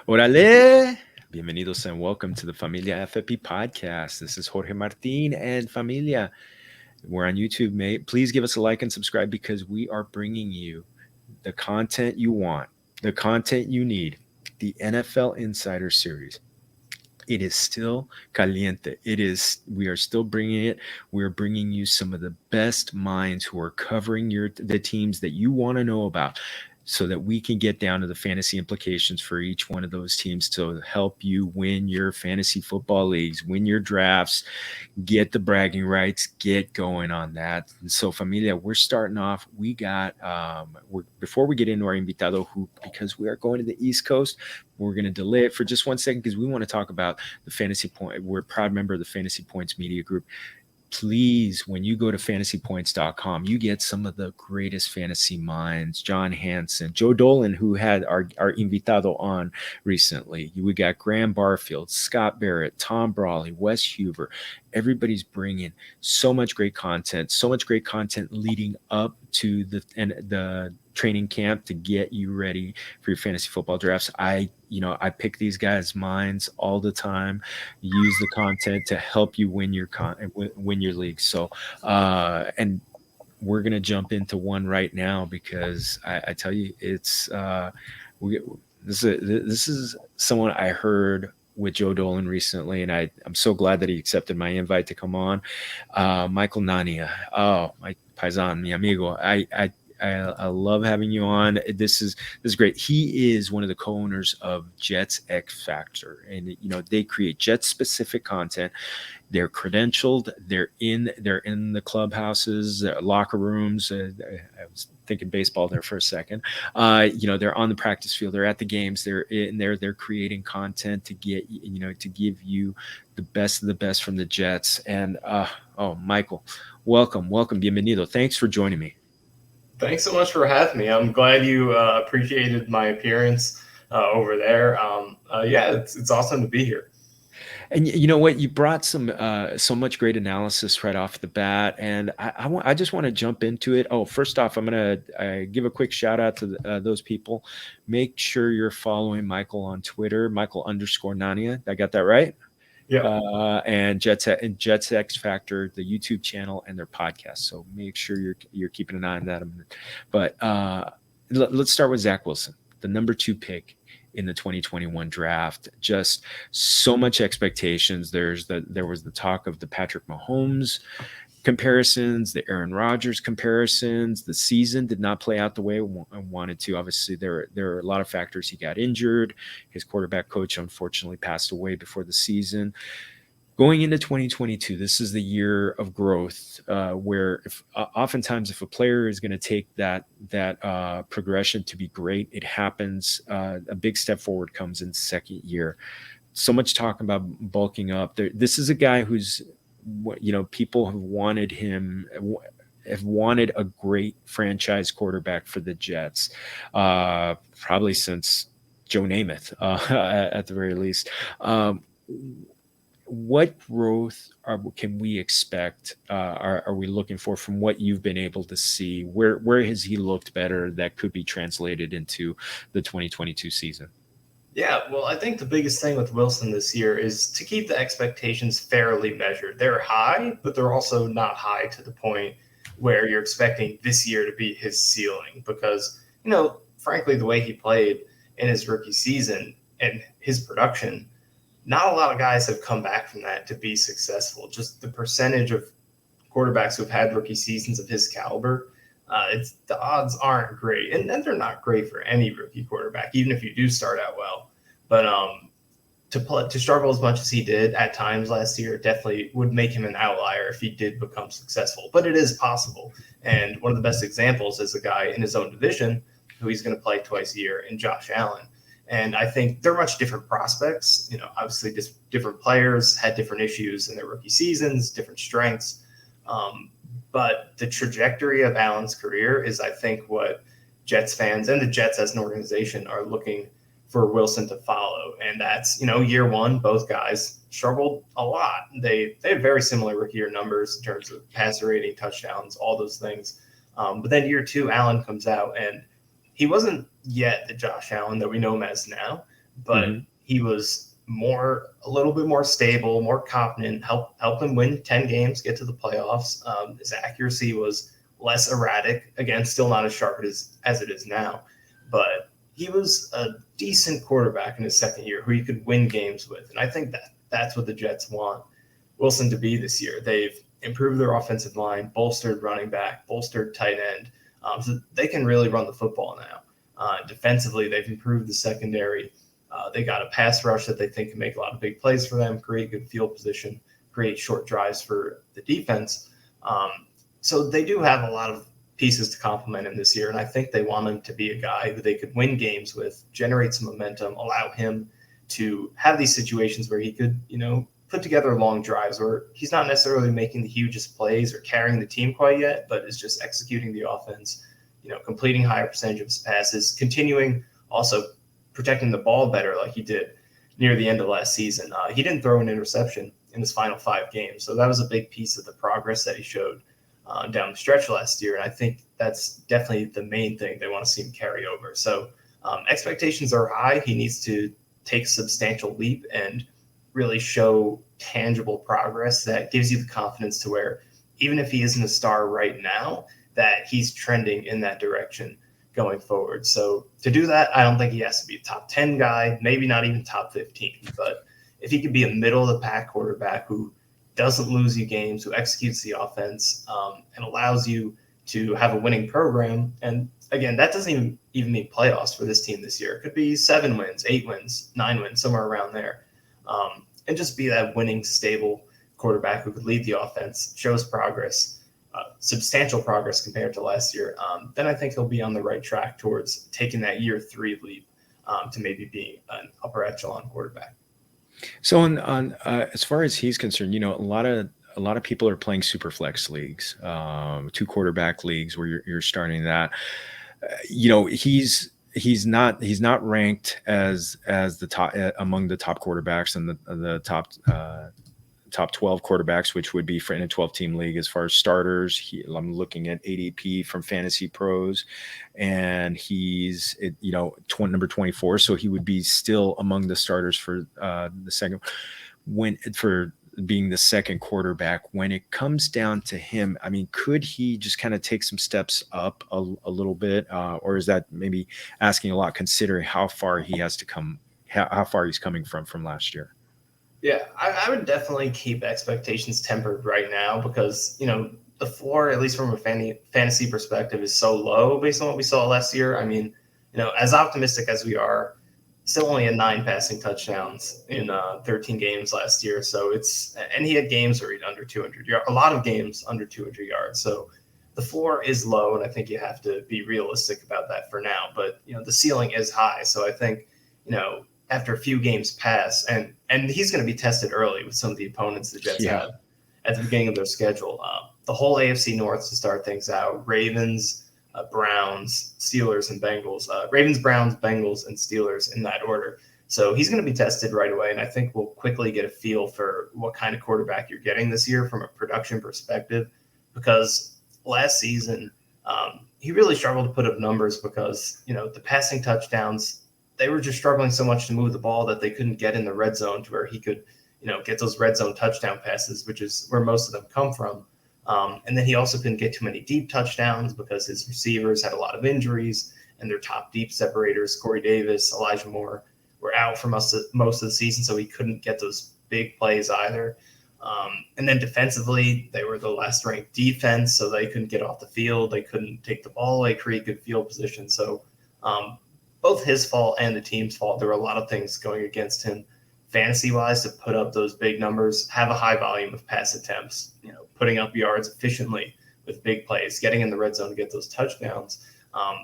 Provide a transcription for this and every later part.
Órale! Bienvenidos and welcome to the Familia FFP podcast. This is Jorge Martin and Familia. We're on YouTube, mate. Please give us a like and subscribe because we are bringing you the content you want, the content you need, the NFL Insider Series. It is still caliente. We are still bringing it. We're bringing you some of the best minds who are covering the teams that you want to know about so that we can get down to the fantasy implications for each one of those teams to help you win your fantasy football leagues, win your drafts, get the bragging rights, get going on that. And so, Familia, we're starting off. We got, before we get into our invitado, who, because we are going to the East Coast, we're going to delay it for just 1 second because we want to talk about the Fantasy Point. We're a proud member of the Fantasy Points Media Group. Please, when you go to fantasypoints.com, you get some of the greatest fantasy minds. John Hansen, Joe Dolan, who had our invitado on recently. We got Graham Barfield, Scott Barrett, Tom Brawley, Wes Huber. Everybody's bringing so much great content leading up to the training camp to get you ready for your fantasy football drafts. I pick these guys' minds all the time. Use the content to help you win your league. So, and we're gonna jump into one right now because I tell you, it's this is someone I heard with Joe Dolan recently, and I'm so glad that he accepted my invite to come on. Michael Nania, oh my paisan, mi amigo, I love having you on. This is great. He is one of the co-owners of Jets X Factor, and they create Jets specific content. They're credentialed. They're in the clubhouses, locker rooms. I was thinking baseball there for a second. They're on the practice field. They're at the games. They're in there. They're creating content to get to give you the best of the best from the Jets. And Michael, welcome, bienvenido. Thanks for joining me. Thanks so much for having me. I'm glad you appreciated my appearance over there. It's awesome to be here. And you know what? You brought so much great analysis right off the bat, and I just want to jump into it. Oh, first off, I'm gonna give a quick shout out to those people. Make sure you're following Michael on Twitter, Michael_Nania. I got that right? Yeah. And Jets X Factor, the YouTube channel, and their podcast. So make sure you're keeping an eye on that. But let's start with Zach Wilson, the number 2 pick in the 2021 draft. Just so much expectations. There was the talk of the Patrick Mahomes comparisons, the Aaron Rodgers comparisons. The season did not play out the way I wanted to. Obviously, there are a lot of factors. He got injured. His quarterback coach unfortunately passed away before the season. Going into 2022, this is the year of growth, where oftentimes if a player is going to take that progression to be great, it happens. A big step forward comes in second year. So much talk about bulking up. This is a guy who's, people have wanted a great franchise quarterback for the Jets, probably since Joe Namath, at the very least. What growth can we expect? Are we looking for from what you've been able to see? Where has he looked better that could be translated into the 2022 season? Yeah, well, I think the biggest thing with Wilson this year is to keep the expectations fairly measured. They're high, but they're also not high to the point where you're expecting this year to be his ceiling. Because, frankly, the way he played in his rookie season and his production, not a lot of guys have come back from that to be successful. Just the percentage of quarterbacks who've had rookie seasons of his caliber, the odds aren't great. And they're not great for any rookie quarterback, even if you do start out well. But to struggle as much as he did at times last year definitely would make him an outlier if he did become successful. But it is possible. And one of the best examples is a guy in his own division who he's going to play twice a year in Josh Allen. And I think they're much different prospects. Obviously just different players had different issues in their rookie seasons, different strengths. But the trajectory of Allen's career is, I think, what Jets fans and the Jets as an organization are looking for Wilson to follow. And that's, year one, both guys struggled a lot. They had very similar rookie year numbers in terms of passer rating, touchdowns, all those things. But then year two, Allen comes out and he wasn't yet the Josh Allen that we know him as now, but Mm-hmm. he was a little bit more stable, more confident, helped them win 10 games, get to the playoffs. His accuracy was less erratic. Again, still not as sharp as it is now, but he was a decent quarterback in his second year who you could win games with. And I think that's what the Jets want Wilson to be this year. They've improved their offensive line, bolstered running back, bolstered tight end. So they can really run the football now. Defensively, they've improved the secondary. They got a pass rush that they think can make a lot of big plays for them, create good field position, create short drives for the defense. So they do have a lot of pieces to complement him this year, and I think they want him to be a guy who they could win games with, generate some momentum, allow him to have these situations where he could, put together long drives where he's not necessarily making the hugest plays or carrying the team quite yet, but is just executing the offense, completing higher percentage of his passes, continuing also protecting the ball better like he did near the end of last season. He didn't throw an interception in his final 5 games, so that was a big piece of the progress that he showed down the stretch last year, and I think that's definitely the main thing they want to see him carry over. So expectations are high. He needs to take a substantial leap and really show tangible progress that gives you the confidence to where even if he isn't a star right now, that he's trending in that direction going forward. So to do that, I don't think he has to be a top 10 guy, maybe not even top 15, but if he could be a middle of the pack quarterback who doesn't lose you games, who executes the offense and allows you to have a winning program. And again, that doesn't even mean playoffs for this team this year. It could be 7 wins, 8 wins, 9 wins, somewhere around there. And just be that winning, stable quarterback who could lead the offense, shows progress, substantial progress compared to last year, then I think he'll be on the right track towards taking that year 3 leap to maybe being an upper echelon quarterback. So on as far as he's concerned, a lot of people are playing super flex leagues, 2 quarterback leagues where you're starting that. He's not ranked as the top among the top quarterbacks and the top 12 quarterbacks, which would be for in a 12-team league as far as starters. I'm looking at ADP from Fantasy Pros, and he's number 24, so he would be still among the starters for the second for being the second quarterback. When it comes down to him, I mean, could he just kind of take some steps up a little bit, or is that maybe asking a lot considering how far he has to come, how far he's coming from last year? Yeah, I would definitely keep expectations tempered right now because, the floor, at least from a fantasy perspective, is so low based on what we saw last year. I mean, as optimistic as we are, still only had 9 passing touchdowns in 13 games last year. So and he had games where he'd under 200 yards, a lot of games under 200 yards. So the floor is low, and I think you have to be realistic about that for now. But, the ceiling is high. So I think, after a few games pass, and he's going to be tested early with some of the opponents the Jets have at the beginning of their schedule. The whole AFC North to start things out: Ravens, Browns, Steelers, and Bengals. Ravens, Browns, Bengals, and Steelers in that order. So he's going to be tested right away, and I think we'll quickly get a feel for what kind of quarterback you're getting this year from a production perspective, because last season he really struggled to put up numbers because, the passing touchdowns, they were just struggling so much to move the ball that they couldn't get in the red zone to where he could, get those red zone touchdown passes, which is where most of them come from. And then he also couldn't get too many deep touchdowns because his receivers had a lot of injuries, and their top deep separators, Corey Davis, Elijah Moore, were out for most of the season, so he couldn't get those big plays either. And then defensively, they were the last ranked defense, so they couldn't get off the field. They couldn't take the ball away, create good field position. So both his fault and the team's fault. There were a lot of things going against him fantasy-wise to put up those big numbers, have a high volume of pass attempts, putting up yards efficiently with big plays, getting in the red zone to get those touchdowns.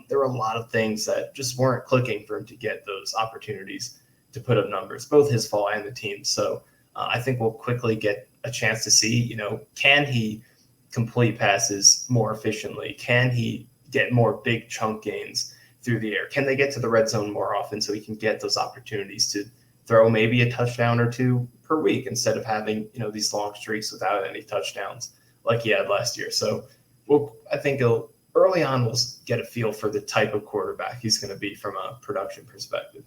There were a lot of things that just weren't clicking for him to get those opportunities to put up numbers, both his fault and the team. So I think we'll quickly get a chance to see, can he complete passes more efficiently? Can he get more big chunk gains through the air? Can they get to the red zone more often so he can get those opportunities to throw maybe a touchdown or 2 per week instead of having, these long streaks without any touchdowns like he had last year? So I think early on we'll get a feel for the type of quarterback he's going to be from a production perspective.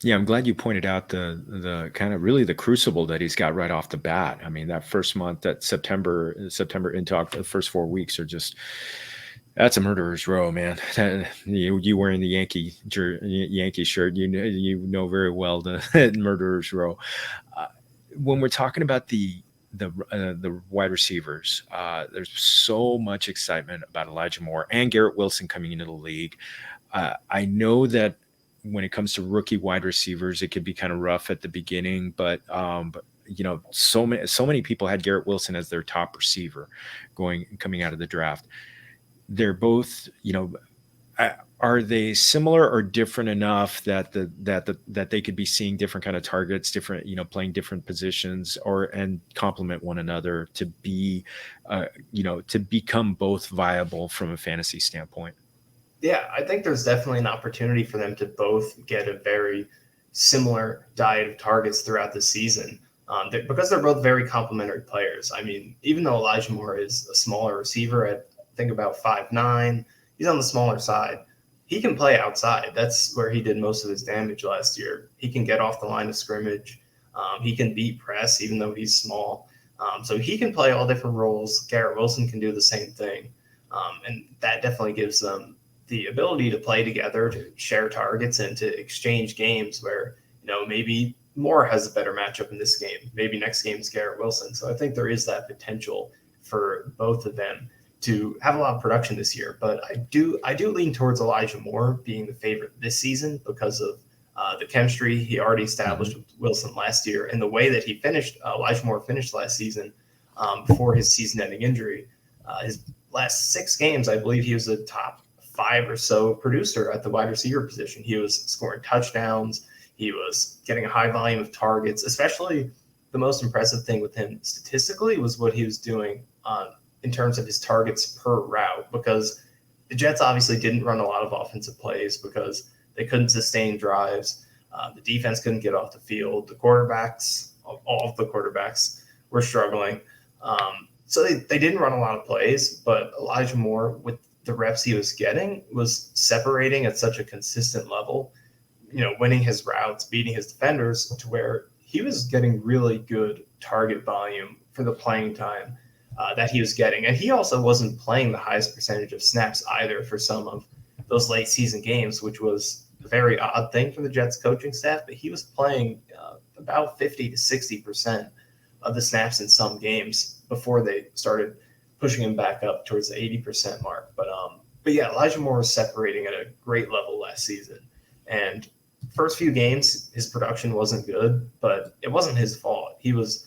Yeah, I'm glad you pointed out the kind of really the crucible that he's got right off the bat. I mean, that first month, that September into the first 4 weeks are just that's a murderer's row, man. You wearing the Yankee shirt, you know very well the murderer's row. Uh, when we're talking about the wide receivers, there's so much excitement about Elijah Moore and Garrett Wilson coming into the league. I know that when it comes to rookie wide receivers, it could be kind of rough at the beginning, but so many people had Garrett Wilson as their top receiver coming out of the draft. They're both, are they similar or different enough that they could be seeing different kind of targets, different, playing different positions, and complement one another to be, to become both viable from a fantasy standpoint? Yeah, I think there's definitely an opportunity for them to both get a very similar diet of targets throughout the season, because they're both very complementary players. I mean, even though Elijah Moore is a smaller receiver at, I think, about 5'9", he's on the smaller side. He can play outside. That's where he did most of his damage last year. He can get off the line of scrimmage. He can beat press, even though he's small. So he can play all different roles. Garrett Wilson can do the same thing. And that definitely gives them the ability to play together, to share targets, and to exchange games where, maybe Moore has a better matchup in this game. Maybe next game is Garrett Wilson. So I think there is that potential for both of them to have a lot of production this year. But I do lean towards Elijah Moore being the favorite this season because of the chemistry he already established with Wilson last year, and the way that he finished. Elijah Moore finished last season before his season-ending injury. His last 6 games, I believe he was a top 5 or so producer at the wide receiver position. He was scoring touchdowns. He was getting a high volume of targets. Especially the most impressive thing with him statistically was what he was doing in terms of his targets per route, because the Jets obviously didn't run a lot of offensive plays because they couldn't sustain drives. The defense couldn't get off the field. The quarterbacks, all of the quarterbacks, were struggling. So they didn't run a lot of plays, but Elijah Moore, with the reps he was getting, was separating at such a consistent level, winning his routes, beating his defenders, to where he was getting really good target volume for the playing time that he was getting. And he also wasn't playing the highest percentage of snaps either for some of those late season games, which was a very odd thing for the Jets coaching staff, but he was playing about 50 to 60% of the snaps in some games before they started pushing him back up towards the 80% mark. But yeah, Elijah Moore was separating at a great level last season. And first few games, his production wasn't good, but it wasn't his fault. He was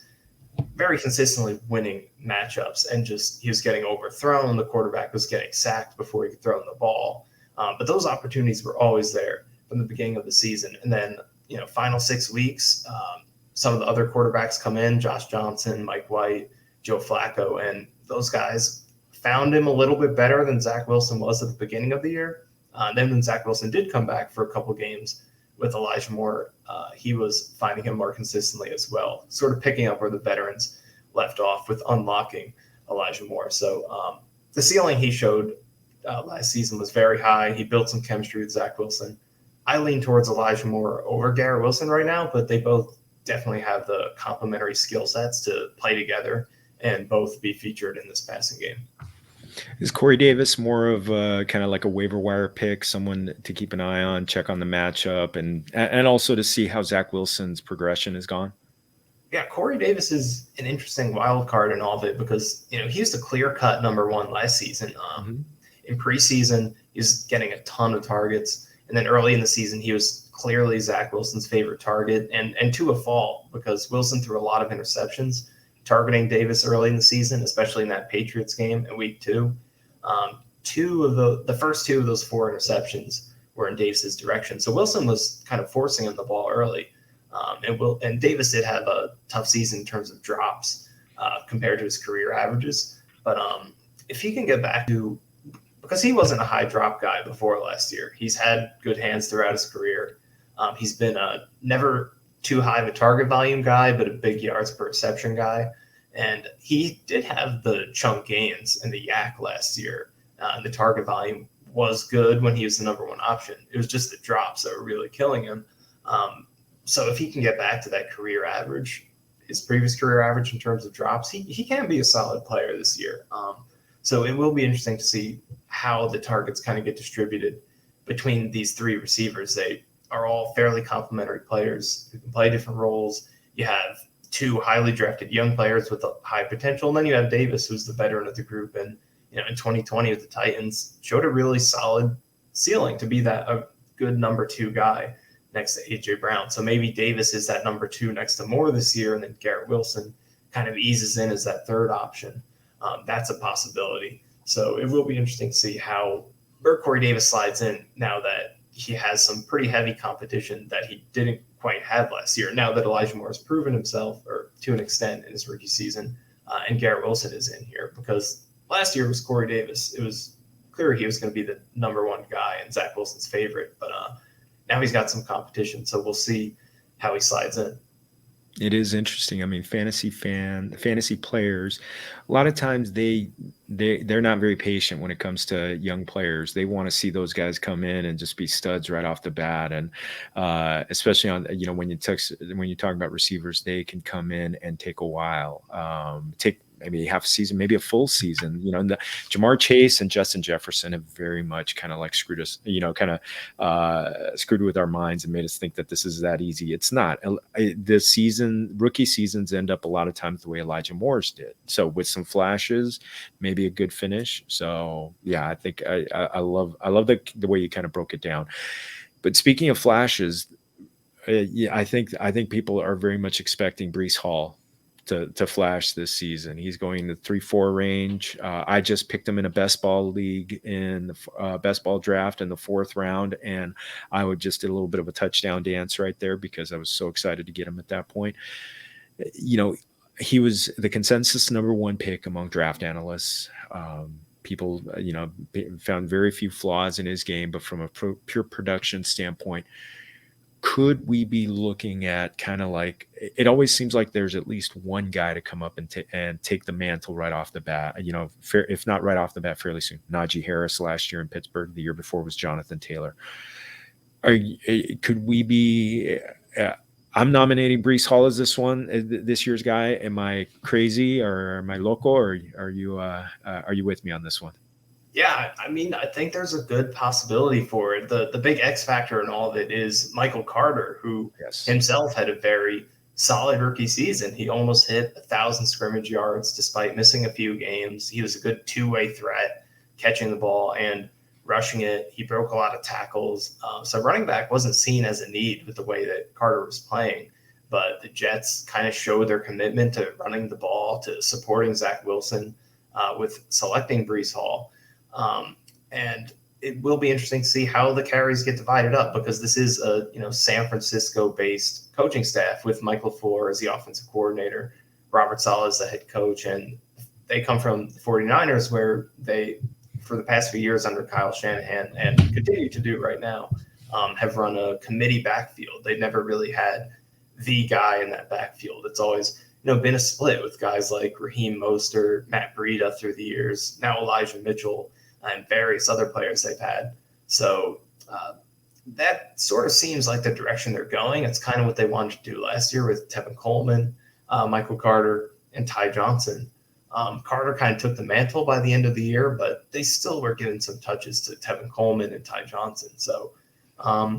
very consistently winning matchups, and he was getting overthrown. The quarterback was getting sacked before he could throw in the ball. But those opportunities were always there from the beginning of the season. And then, final 6 weeks, some of the other quarterbacks come in, Josh Johnson, Mike White, Joe Flacco, and those guys found him a little bit better than Zach Wilson was at the beginning of the year. Then when Zach Wilson did come back for a couple games with Elijah Moore, he was finding him more consistently as well, sort of picking up where the veterans left off with unlocking Elijah Moore. So the ceiling he showed last season was very high. He built some chemistry with Zach Wilson. I lean towards Elijah Moore over Garrett Wilson right now, but they both definitely have the complementary skill sets to play together and both be featured in this passing game. Is Corey Davis more of kind of like a waiver wire pick, someone to keep an eye on, check on the matchup, and also to see how Zach Wilson's progression has gone? Yeah, Corey Davis is an interesting wild card in all of it because, he was the clear-cut number 1 last season. In preseason, he was getting a ton of targets. And then early in the season, he was clearly Zach Wilson's favorite target, and to a fault, because Wilson threw a lot of interceptions targeting Davis early in the season, especially in that Patriots game in week 2. The first 2 of those 4 interceptions were in Davis's direction. So Wilson was kind of forcing him the ball early. And Davis did have a tough season in terms of drops compared to his career averages. But if he can get back to, because he wasn't a high drop guy before last year, he's had good hands throughout his career. He's been a never too high of a target volume guy, but a big yards per reception guy. And he did have the chunk gains in the yak last year. The target volume was good when he was the number 1 option. It was just the drops that were really killing him. So if he can get back to that career average, his previous career average in terms of drops, he can be a solid player this year. So it will be interesting to see how the targets kind of get distributed between these three receivers. They are all fairly complementary players who can play different roles. You have two highly drafted young players with a high potential, and then you have Davis, who's the veteran of the group, and in 2020 with the Titans showed a really solid ceiling to be that a good number two guy next to AJ Brown. So maybe Davis is that number two next to Moore this year, and then Garrett Wilson kind of eases in as that third option. That's a possibility. So it will be interesting to see how Corey Davis slides in now that he has some pretty heavy competition that he didn't quite have last year. Now that Elijah Moore has proven himself, or to an extent in his rookie season, and Garrett Wilson is in here, because last year was Corey Davis. It was clear he was going to be the number one guy and Zach Wilson's favorite, but now he's got some competition, so we'll see how he slides in. It is interesting. I mean, fantasy players, a lot of times they're not very patient when it comes to young players. They want to see those guys come in and just be studs right off the bat. And especially on, when you talk about receivers, they can come in and take a while, take maybe half a season, maybe a full season. Jamar Chase and Justin Jefferson have very much kind of like screwed us, screwed with our minds and made us think that this is that easy. It's not. Rookie seasons end up a lot of times the way Elijah Moore's did. So with some flashes, maybe a good finish. So yeah, I think I love the way you kind of broke it down. But speaking of flashes, I think people are very much expecting Breece Hall to flash this season. He's going the 3-4 range. I just picked him in a best ball league in the best ball draft in the 4th round, and I would just did a little bit of a touchdown dance right there because I was so excited to get him at that point. He was the consensus number 1 pick among draft analysts. People, found very few flaws in his game, but from a pure production standpoint, could we be looking at kind of like, it always seems like there's at least one guy to come up and take the mantle right off the bat, if not right off the bat, fairly soon. Najee Harris last year in Pittsburgh, the year before was Jonathan Taylor. Could we be, I'm nominating Breece Hall as this year's guy. Am I crazy or am I loco, or are you with me on this one? Yeah, I mean, I think there's a good possibility for it. The big X factor in all of it is Michael Carter, who himself had a very solid rookie season. He almost hit 1,000 scrimmage yards despite missing a few games. He was a good two-way threat, catching the ball and rushing it. He broke a lot of tackles. So running back wasn't seen as a need with the way that Carter was playing. But the Jets kind of showed their commitment to running the ball, to supporting Zach Wilson with selecting Breece Hall. And it will be interesting to see how the carries get divided up, because this is a San Francisco based coaching staff with Mike LaFleur as the offensive coordinator, Robert Saleh as the head coach, and they come from the 49ers, where they, for the past few years under Kyle Shanahan, and continue to do right now, have run a committee backfield. They've never really had the guy in that backfield. It's always been a split with guys like Raheem Mostert, Matt Breida through the years, now Elijah Mitchell, and various other players they've had. So that sort of seems like the direction they're going. It's kind of what they wanted to do last year with Tevin Coleman, Michael Carter, and Ty Johnson. Carter kind of took the mantle by the end of the year, but they still were giving some touches to Tevin Coleman and Ty Johnson. So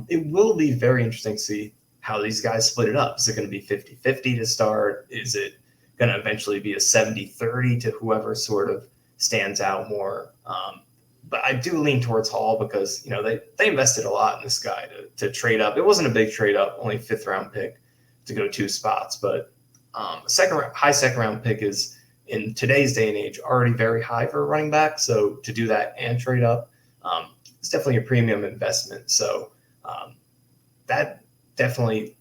it will be very interesting to see how these guys split it up. Is it going to be 50-50 to start? Is it going to eventually be a 70-30 to whoever sort of stands out more? But I do lean towards Hall because, they invested a lot in this guy to trade up. It wasn't a big trade up, only a 5th round pick to go 2 spots. But high second round pick is, in today's day and age, already very high for a running back. So to do that and trade up, it's definitely a premium investment. So that definitely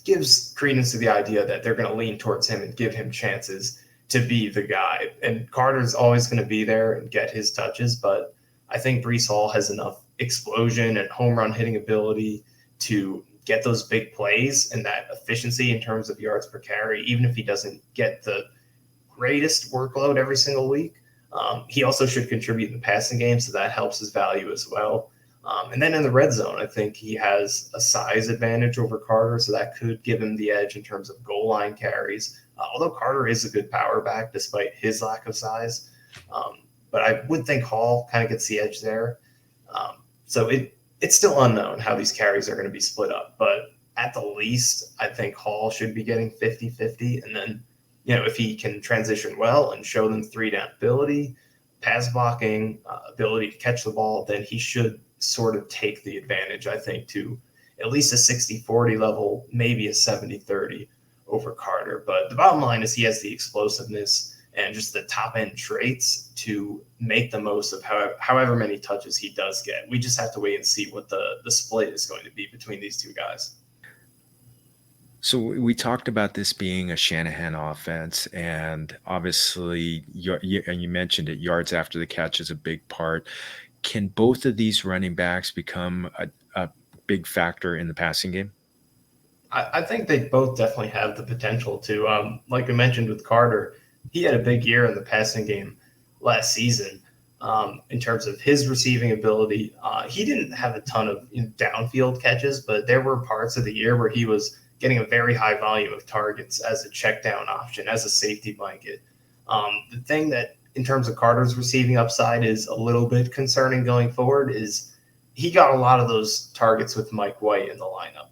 gives credence to the idea that they're going to lean towards him and give him chances to be the guy. And Carter's always going to be there and get his touches, but I think Breece Hall has enough explosion and home run hitting ability to get those big plays and that efficiency in terms of yards per carry, even if he doesn't get the greatest workload every single week. He also should contribute in the passing game, so that helps his value as well. And then in the red zone, I think he has a size advantage over Carter, so that could give him the edge in terms of goal line carries. Although Carter is a good power back despite his lack of size. But I would think Hall kind of gets the edge there. So it's still unknown how these carries are going to be split up. But at the least, I think Hall should be getting 50-50. And then, if he can transition well and show them 3-down ability, pass blocking, ability to catch the ball, then he should sort of take the advantage, I think, to at least a 60-40 level, maybe a 70-30 over Carter. But the bottom line is he has the explosiveness and just the top end traits to make the most of however many touches he does get. We just have to wait and see what the split is going to be between these two guys. So we talked about this being a Shanahan offense, and obviously, and you mentioned it, yards after the catch is a big part. Can both of these running backs become a big factor in the passing game? I think they both definitely have the potential to. Like we mentioned with Carter, he had a big year in the passing game last season. In terms of his receiving ability, he didn't have a ton of downfield catches, but there were parts of the year where he was getting a very high volume of targets as a check down option, as a safety blanket. The thing that, in terms of Carter's receiving upside, is a little bit concerning going forward is he got a lot of those targets with Mike White in the lineup.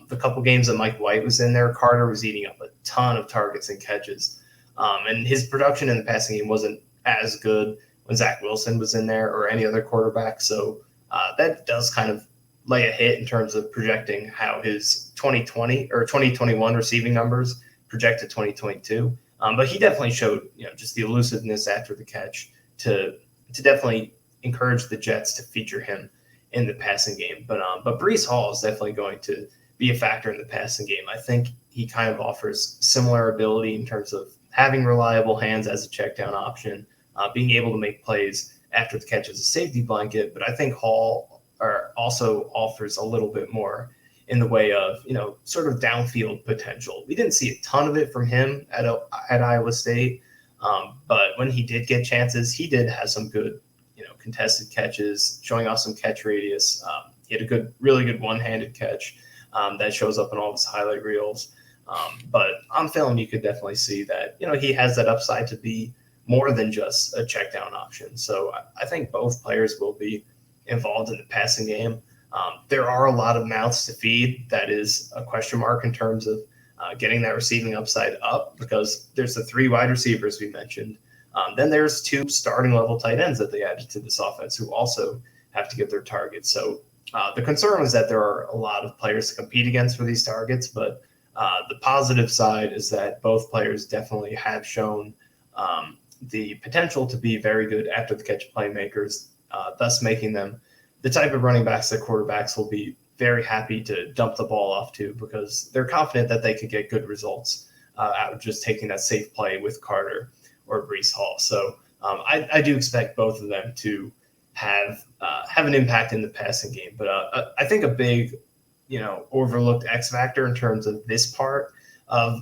The couple games that Mike White was in there, Carter was eating up a ton of targets and catches. And his production in the passing game wasn't as good when Zach Wilson was in there or any other quarterback. So that does kind of lay a hit in terms of projecting how his 2020 or 2021 receiving numbers project to 2022. But he definitely showed, just the elusiveness after the catch to definitely encourage the Jets to feature him in the passing game. But Breece Hall is definitely going to be a factor in the passing game. I think he kind of offers similar ability in terms of having reliable hands as a check down option, being able to make plays after the catch as a safety blanket. But I think Hall also offers a little bit more in the way of, sort of downfield potential. We didn't see a ton of it from him at Iowa State. But when he did get chances, he did have some good, contested catches, showing off some catch radius. He had a really good one-handed catch that shows up in all of his highlight reels. But on film, you could definitely see that, he has that upside to be more than just a check down option. So I think both players will be involved in the passing game. There are a lot of mouths to feed. That is a question mark in terms of getting that receiving upside up, because there's the 3 wide receivers we mentioned. Then there's 2 starting level tight ends that they added to this offense who also have to get their targets. So the concern is that there are a lot of players to compete against for these targets, but the positive side is that both players definitely have shown the potential to be very good after the catch playmakers, thus making them the type of running backs that quarterbacks will be very happy to dump the ball off to, because they're confident that they could get good results out of just taking that safe play with Carter or Breece Hall. So I do expect both of them to have an impact in the passing game. But I think a big, overlooked X factor in terms of this part of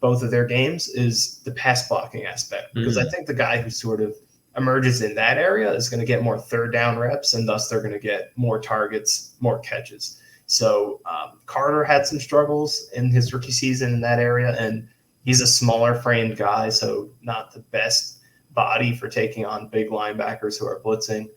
both of their games is the pass blocking aspect, because I think the guy who sort of emerges in that area is going to get more third down reps, and thus they're going to get more targets, more catches. So Carter had some struggles in his rookie season in that area, and he's a smaller framed guy, so not the best body for taking on big linebackers who are blitzing,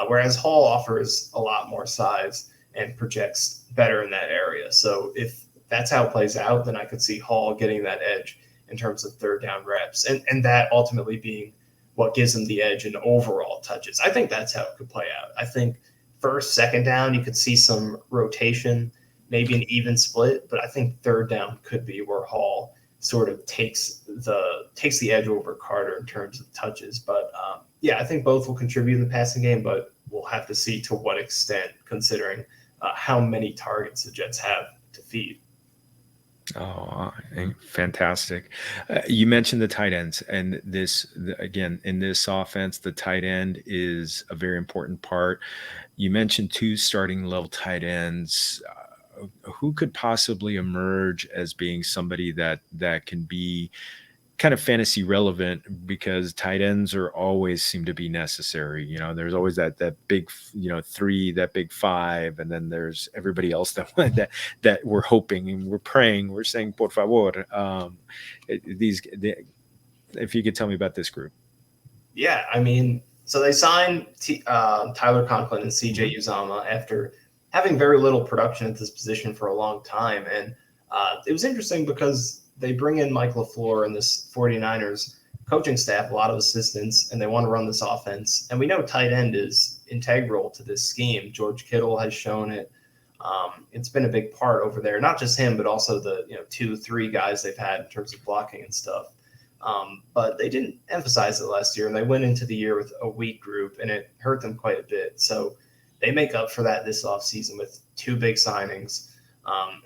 whereas Hall offers a lot more size and projects better in that area. So if that's how it plays out, then I could see Hall getting that edge in terms of third down reps, and that ultimately being what gives him the edge in overall touches. I think that's how it could play out. I think first, second down, you could see some rotation, maybe an even split, but I think third down could be where Hall sort of takes the edge over Carter in terms of touches. But I think both will contribute in the passing game, but we'll have to see to what extent, considering how many targets the Jets have to feed. Oh, fantastic. You mentioned the tight ends, and again, in this offense, the tight end is a very important part. You mentioned 2 starting level tight ends. Who could possibly emerge as being somebody that can be kind of fantasy relevant because tight ends are always seem to be necessary. There's always that big, three, that big five, and then there's everybody else that we're hoping and we're praying, we're saying por favor. If you could tell me about this group. Yeah, I mean, so they signed Tyler Conklin and CJ Uzama after having very little production at this position for a long time. And it was interesting because they bring in Mike LaFleur and this 49ers coaching staff, a lot of assistants, and they want to run this offense. And we know tight end is integral to this scheme. George Kittle has shown it. It's been a big part over there, not just him, but also the 2-3 guys they've had in terms of blocking and stuff. But they didn't emphasize it last year, and they went into the year with a weak group, and it hurt them quite a bit. So they make up for that this offseason with two big signings.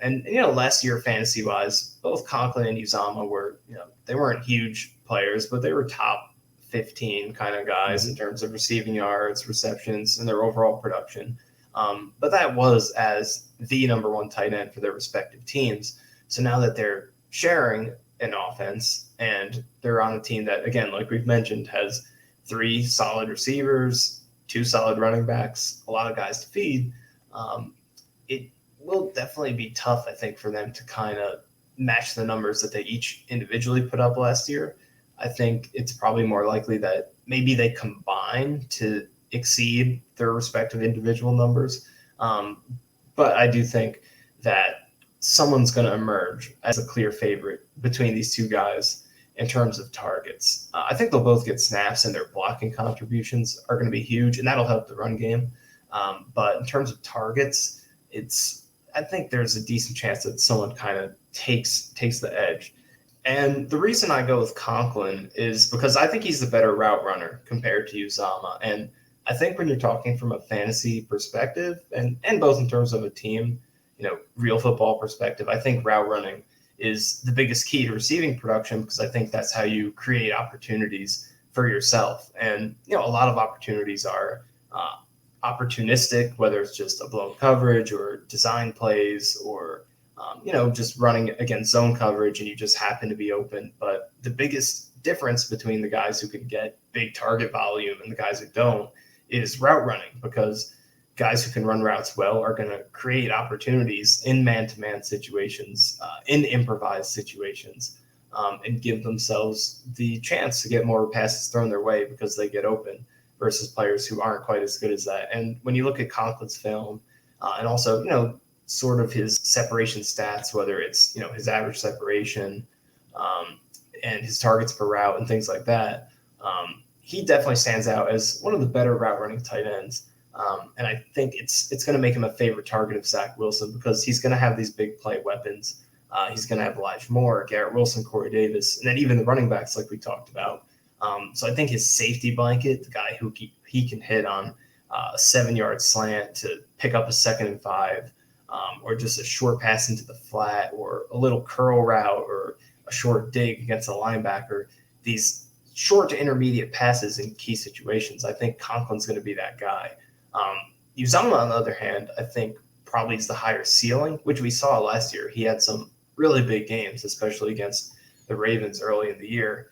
And last year, fantasy-wise, both Conklin and Uzama were, they weren't huge players, but they were top 15 kind of guys in terms of receiving yards, receptions, and their overall production. But that was as the number one tight end for their respective teams. So now that they're sharing an offense and they're on a team that, again, like we've mentioned, has 3 solid receivers, 2 solid running backs, a lot of guys to feed, it will definitely be tough, I think, for them to kind of match the numbers that they each individually put up last year. I think it's probably more likely that maybe they combine to exceed their respective individual numbers. But I do think that someone's going to emerge as a clear favorite between these two guys in terms of targets. I think they'll both get snaps, and their blocking contributions are going to be huge, and that'll help the run game. But in terms of targets, I think there's a decent chance that someone kind of takes the edge. And the reason I go with Conklin is because I think he's the better route runner compared to Uzama. And I think when you're talking from a fantasy perspective and both in terms of a team, real football perspective, I think route running is the biggest key to receiving production because I think that's how you create opportunities for yourself. And, a lot of opportunities are opportunistic, whether it's just a blown coverage or design plays or, just running against zone coverage and you just happen to be open. But the biggest difference between the guys who can get big target volume and the guys who don't is route running, because guys who can run routes well are going to create opportunities in man-to-man situations, in improvised situations, and give themselves the chance to get more passes thrown their way because they get open versus players who aren't quite as good as that. And when you look at Conklin's film and also, sort of his separation stats, whether it's, his average separation and his targets per route and things like that, he definitely stands out as one of the better route running tight ends. And I think it's going to make him a favorite target of Zach Wilson because he's going to have these big play weapons. He's going to have Elijah Moore, Garrett Wilson, Corey Davis, and then even the running backs like we talked about. So I think his safety blanket, the guy who he can hit on a 7-yard slant to pick up a 2nd and 5, or just a short pass into the flat or a little curl route or a short dig against a linebacker, these short to intermediate passes in key situations. I think Conklin's going to be that guy. Uzama, on the other hand, I think probably is the higher ceiling, which we saw last year. He had some really big games, especially against the Ravens early in the year.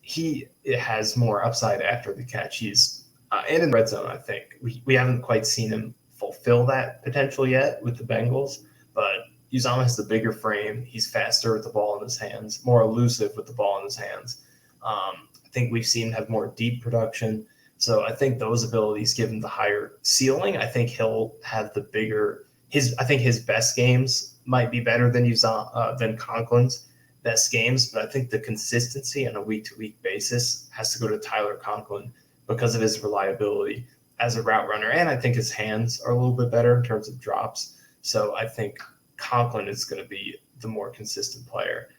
He has more upside after the catch. He's and in the red zone, I think. We haven't quite seen him fulfill that potential yet with the Bengals, but Uzama has the bigger frame. He's faster with the ball in his hands, more elusive with the ball in his hands. I think we've seen him have more deep production. So I think those abilities give him the higher ceiling. I think he'll have the bigger I think his best games might be better than than Conklin's best games, but I think the consistency on a week-to-week basis has to go to Tyler Conklin because of his reliability as a route runner. And I think his hands are a little bit better in terms of drops. So I think Conklin is going to be the more consistent player.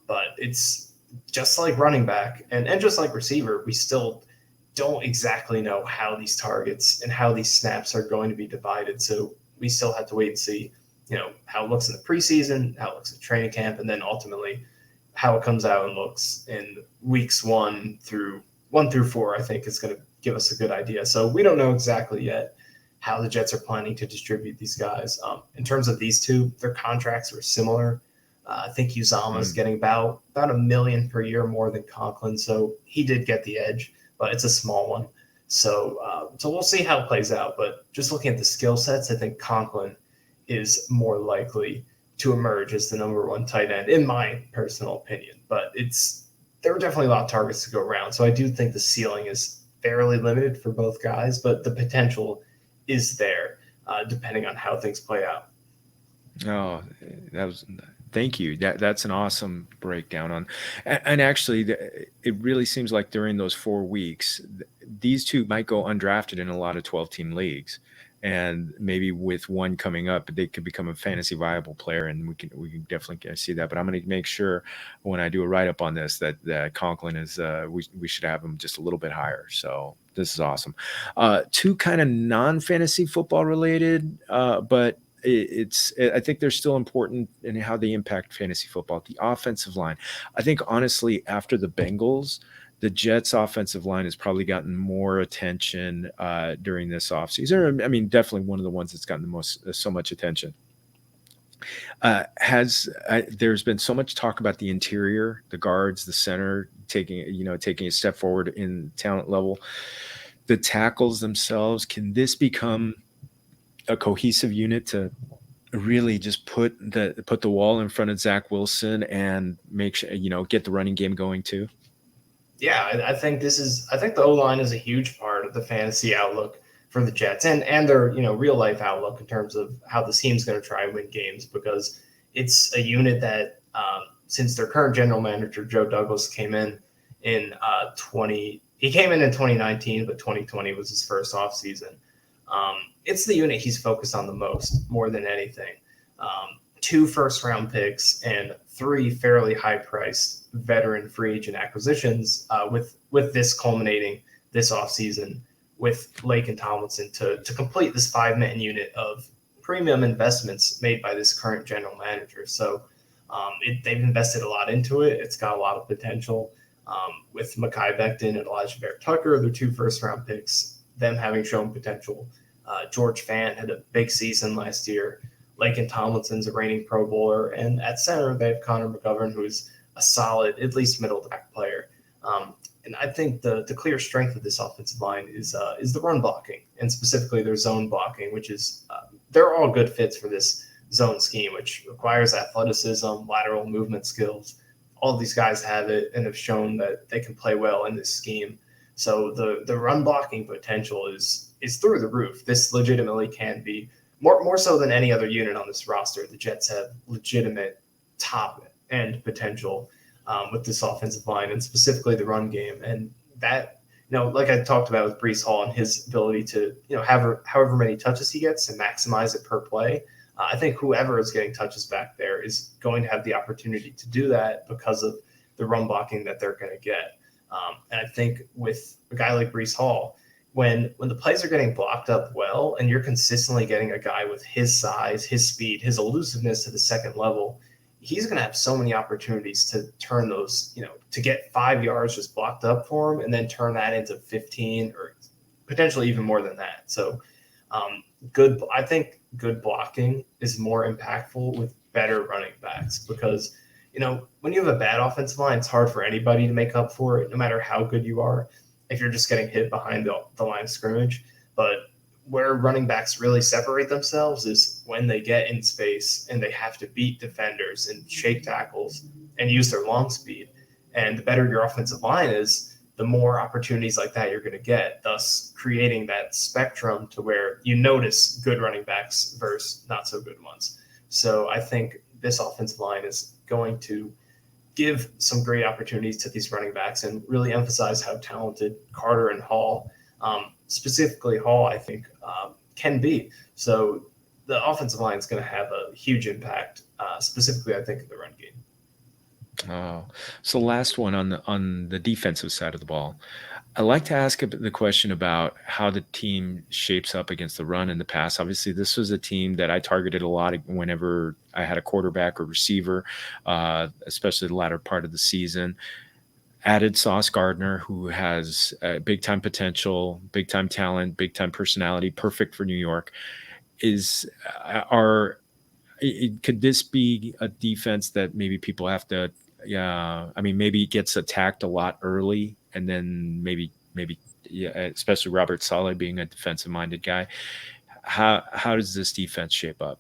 But it's just like running back and just like receiver, we still don't exactly know how these targets and how these snaps are going to be divided. So we still have to wait and see, how it looks in the preseason, how it looks in training camp, and then ultimately how it comes out and looks in weeks 1 through 4, I think is going to give us a good idea. So we don't know exactly yet how the Jets are planning to distribute these guys. In terms of these two, their contracts are similar. I think Uzama's Mm. getting about $1 million per year more than Conklin, so he did get the edge, but it's a small one. So we'll see how it plays out. But just looking at the skill sets, I think Conklin is more likely to emerge as the number one tight end, in my personal opinion. But there were definitely a lot of targets to go around, so I do think the ceiling is fairly limited for both guys, but the potential is there, depending on how things play out. Oh, that was thank you. That's an awesome breakdown on, and actually, it really seems like during those 4 weeks, these two might go undrafted in a lot of 12-team leagues, and maybe with one coming up, they could become a fantasy viable player, and we can definitely see that. But I'm going to make sure when I do a write up on this that Conklin is we should have him just a little bit higher. So this is awesome. Two kind of non fantasy football related, but it's I think they're still important in how they impact fantasy football. The offensive line, I think honestly, after the Bengals, the Jets' offensive line has probably gotten more attention during this offseason. I mean, definitely one of the ones that's gotten the most so much attention. Has There's been so much talk about the interior, the guards, the center taking a step forward in talent level. The tackles themselves, can this become a cohesive unit to really just put the wall in front of Zach Wilson and make sure get the running game going too? Yeah, I think the O line is a huge part of the fantasy outlook for the Jets and their real life outlook in terms of how the team's going to try and win games, because it's a unit that since their current general manager Joe Douglas came in 20 he came in 2019, but 2020 was his first off season. It's the unit he's focused on the most, more than anything. Two first round picks and three fairly high priced veteran free agent acquisitions, with this culminating this offseason with Lake and Tomlinson to complete this 5-man unit of premium investments made by this current general manager. So they've invested a lot into it. It's got a lot of potential. With Mekhi Becton and Elijah Bear Tucker, their two first round picks, them having shown potential. George Fant had a big season last year. Laken Tomlinson's a reigning Pro Bowler, and at center they have Connor McGovern, who's a solid, at least middle back player. And I think the clear strength of this offensive line is the run blocking, and specifically their zone blocking, which is they're all good fits for this zone scheme, which requires athleticism, lateral movement skills. All of these guys have it and have shown that they can play well in this scheme. So the run blocking potential is through the roof. This legitimately can be more so than any other unit on this roster. The Jets have legitimate top end potential with this offensive line, and specifically the run game. And that, like I talked about with Breece Hall and his ability to, have however many touches he gets and maximize it per play. I think whoever is getting touches back there is going to have the opportunity to do that because of the run blocking that they're going to get. And I think with a guy like Breece Hall, when the plays are getting blocked up well and you're consistently getting a guy with his size, his speed, his elusiveness to the second level, he's going to have so many opportunities to turn those, to get 5 yards just blocked up for him and then turn that into 15 or potentially even more than that. So I think good blocking is more impactful with better running backs, because when you have a bad offensive line, it's hard for anybody to make up for it, no matter how good you are, if you're just getting hit behind the line of scrimmage. But where running backs really separate themselves is when they get in space and they have to beat defenders and shake tackles and use their long speed. And the better your offensive line is, the more opportunities like that you're going to get, thus creating that spectrum to where you notice good running backs versus not so good ones. So I think this offensive line is going to give some great opportunities to these running backs and really emphasize how talented Carter and Hall, specifically Hall, I think, can be. So the offensive line is going to have a huge impact, specifically, I think, in the run game. Oh, so last one on the defensive side of the ball. I like to ask the question about how the team shapes up against the run and the pass. Obviously, this was a team that I targeted a lot whenever I had a quarterback or receiver, especially the latter part of the season. Added Sauce Gardner, who has big time potential, big time talent, big time personality, perfect for New York. Is are could this be a defense that maybe people have to? Yeah, I mean, maybe it gets attacked a lot early, and then maybe yeah, especially Robert Saleh being a defensive minded guy. How does this defense shape up?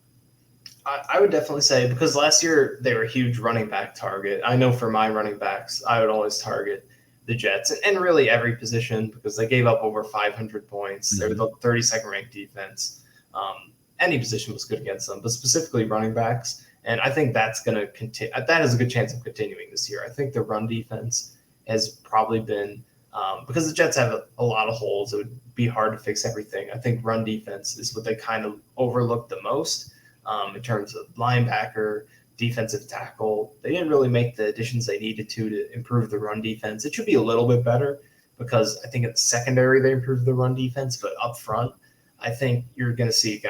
I would definitely say because last year they were a huge running back target. I know for my running backs, I would always target the Jets and really every position because they gave up over 500 points. They're Mm-hmm. the 32nd ranked defense. Any position was good against them, but specifically running backs. And I think that's going to continue. That has a good chance of continuing this year. I think the run defense has probably been because the Jets have a lot of holes. It would be hard to fix everything. I think run defense is what they kind of overlook the most in terms of linebacker, defensive tackle. They didn't really make the additions they needed to improve the run defense. It should be a little bit better because I think at the secondary they improved the run defense, but up front, I think you're going to see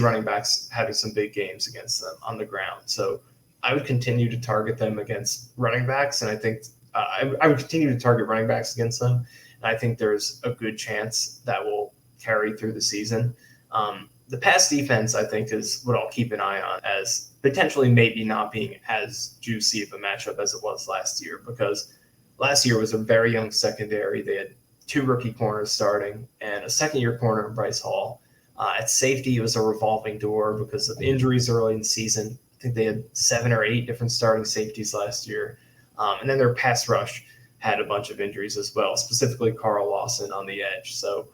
running backs having some big games against them on the ground. So I would continue to target them against running backs, and I think I would continue to target running backs against them. And I think there's a good chance that will carry through the season. The pass defense, I think, is what I'll keep an eye on as potentially maybe not being as juicy of a matchup as it was last year because last year was a very young secondary. They had two rookie corners starting and a second-year corner in Bryce Hall. At safety, it was a revolving door because of injuries early in the season. I think they had 7 or 8 different starting safeties last year. And then their pass rush had a bunch of injuries as well, specifically Carl Lawson on the edge. So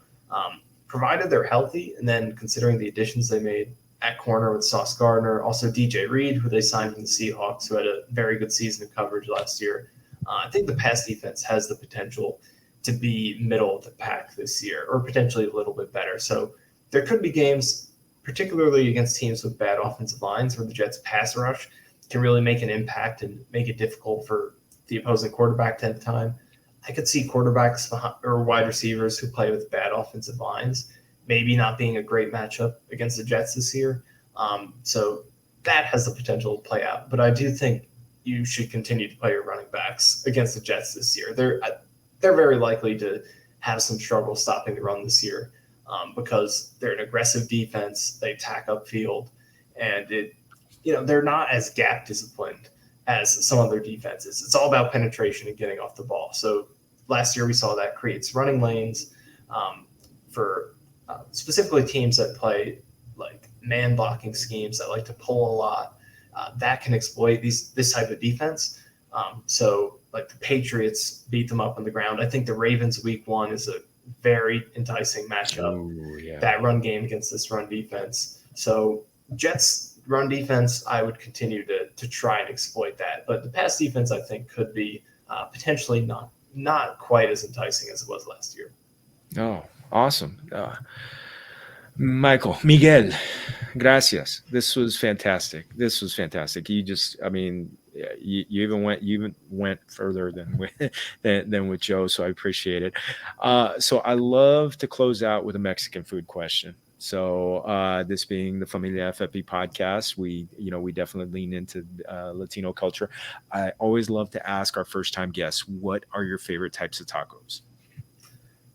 provided they're healthy, and then considering the additions they made at corner with Sauce Gardner, also DJ Reed, who they signed from the Seahawks, who had a very good season of coverage last year. I think the pass defense has the potential to be middle of the pack this year, or potentially a little bit better. So there could be games, particularly against teams with bad offensive lines, where the Jets' pass rush can really make an impact and make it difficult for the opposing quarterback to have time. I could see quarterbacks or wide receivers who play with bad offensive lines maybe not being a great matchup against the Jets this year. So that has the potential to play out. But I do think you should continue to play your running backs against the Jets this year. They're very likely to have some trouble stopping the run this year because they're an aggressive defense. They attack upfield, and they're not as gap disciplined as some other defenses. It's all about penetration and getting off the ball. So last year we saw that creates running lanes for specifically teams that play like man blocking schemes that like to pull a lot. That can exploit this type of defense. So like the Patriots beat them up on the ground. I think the Ravens week 1 is a very enticing matchup. Ooh, yeah. That run game against this run defense. So Jets run defense, I would continue to try and exploit that. But the pass defense, I think, could be potentially not quite as enticing as it was last year. Oh, awesome. Miguel, gracias. This was fantastic. This was fantastic. You just, I mean, yeah, you even went further than than with Joe, so I appreciate it. So I love to close out with a Mexican food question. So this being the Familia FFP podcast, we definitely lean into Latino culture. I always love to ask our first time guests, what are your favorite types of tacos?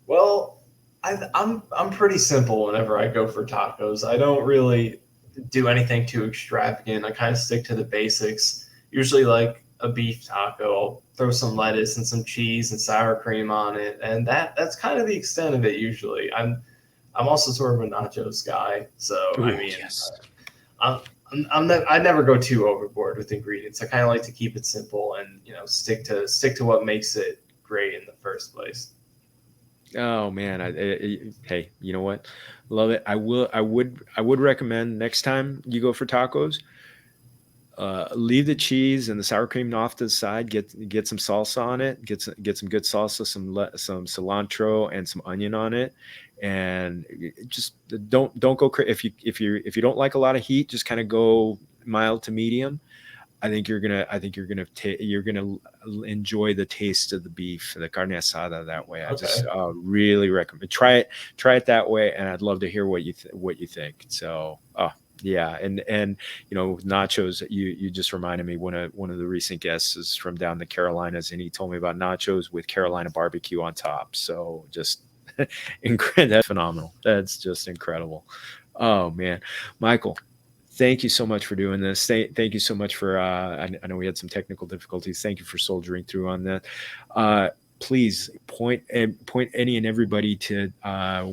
Well, I'm pretty simple whenever I go for tacos. I don't really do anything too extravagant. I kind of stick to the basics. Usually, like a beef taco, I'll throw some lettuce and some cheese and sour cream on it, and that's kind of the extent of it. Usually, I'm also sort of a nachos guy, so I Ooh, mean, yes. I'm, I never go too overboard with ingredients. I kind of like to keep it simple and stick to what makes it great in the first place. Oh man, hey, you know what? Love it. I would recommend next time you go for tacos, leave the cheese and the sour cream off to the side. Get some salsa on it. Get some good salsa, some cilantro and some onion on it, and just don't go crazy. If you don't like a lot of heat, just kind of go mild to medium. I think you're gonna enjoy the taste of the beef, the carne asada that way. I just Okay. really recommend try it that way, and I'd love to hear what you think. So, oh yeah, and nachos. You just reminded me one of the recent guests is from down the Carolinas, and he told me about nachos with Carolina barbecue on top. So just that's phenomenal. That's just incredible. Oh man, Michael. Thank you so much for doing this. Thank you so much for. I know we had some technical difficulties. Thank you for soldiering through on that. Please point any and everybody to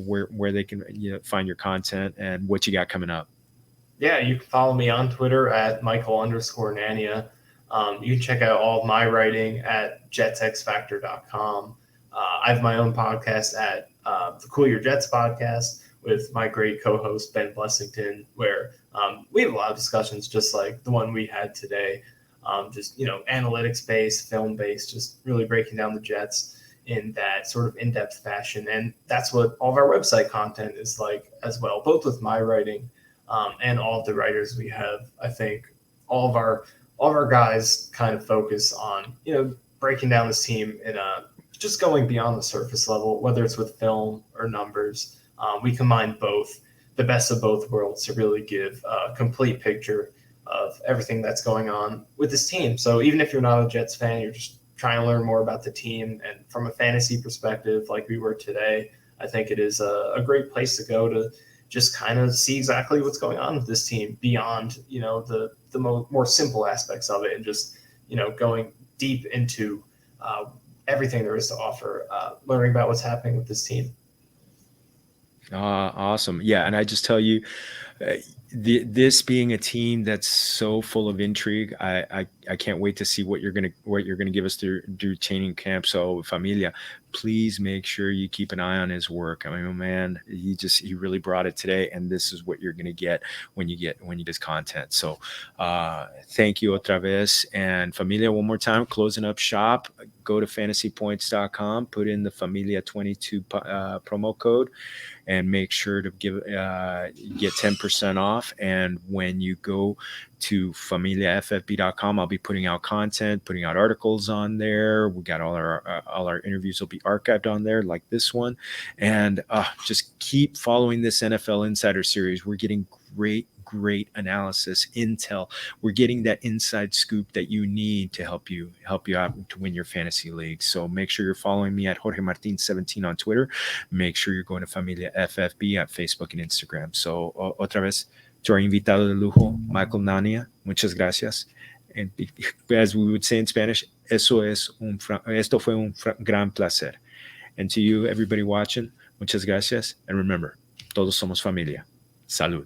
where they can find your content and what you got coming up. Yeah, you can follow me on Twitter at Michael_Nania. You can check out all of my writing at jetsxfactor.com. I have my own podcast at the Cool Your Jets podcast with my great co-host Ben Blessington, where we have a lot of discussions just like the one we had today. Just analytics based, film based, just really breaking down the Jets in that sort of in-depth fashion, and that's what all of our website content is like as well, both with my writing and all of the writers we have. I think all of our guys kind of focus on breaking down this team in a just going beyond the surface level, whether it's with film or numbers. We combine both, the best of both worlds, to really give a complete picture of everything that's going on with this team. So even if you're not a Jets fan, you're just trying to learn more about the team, and from a fantasy perspective, like we were today, I think it is a great place to go to just kind of see exactly what's going on with this team beyond the more simple aspects of it, and just going deep into everything there is to offer, learning about what's happening with this team. Awesome. Yeah, and I just tell you, uh, this being a team that's so full of intrigue, I can't wait to see what you're gonna give us through training camp. So, familia, please make sure you keep an eye on his work. I mean, oh man, he really brought it today, and this is what you're gonna get when you get his content. So, thank you otra vez, and familia, one more time, closing up shop. Go to fantasypoints.com, put in the Familia 22 promo code, and make sure to get 10% off. And when you go to familiaffb.com, I'll be putting out content, putting out articles on there. We got all our interviews will be archived on there, like this one. And just keep following this NFL Insider series. We're getting great analysis, intel. We're getting that inside scoop that you need to help you out to win your fantasy league. So make sure you're following me at Jorge Martin 17 on Twitter. Make sure you're going to Familia FFB at Facebook and Instagram. So otra vez, to our invitado de lujo, Michael Nania, muchas gracias. And as we would say in Spanish, esto fue un gran placer. And to you, everybody watching, muchas gracias. And remember, todos somos familia. Salud.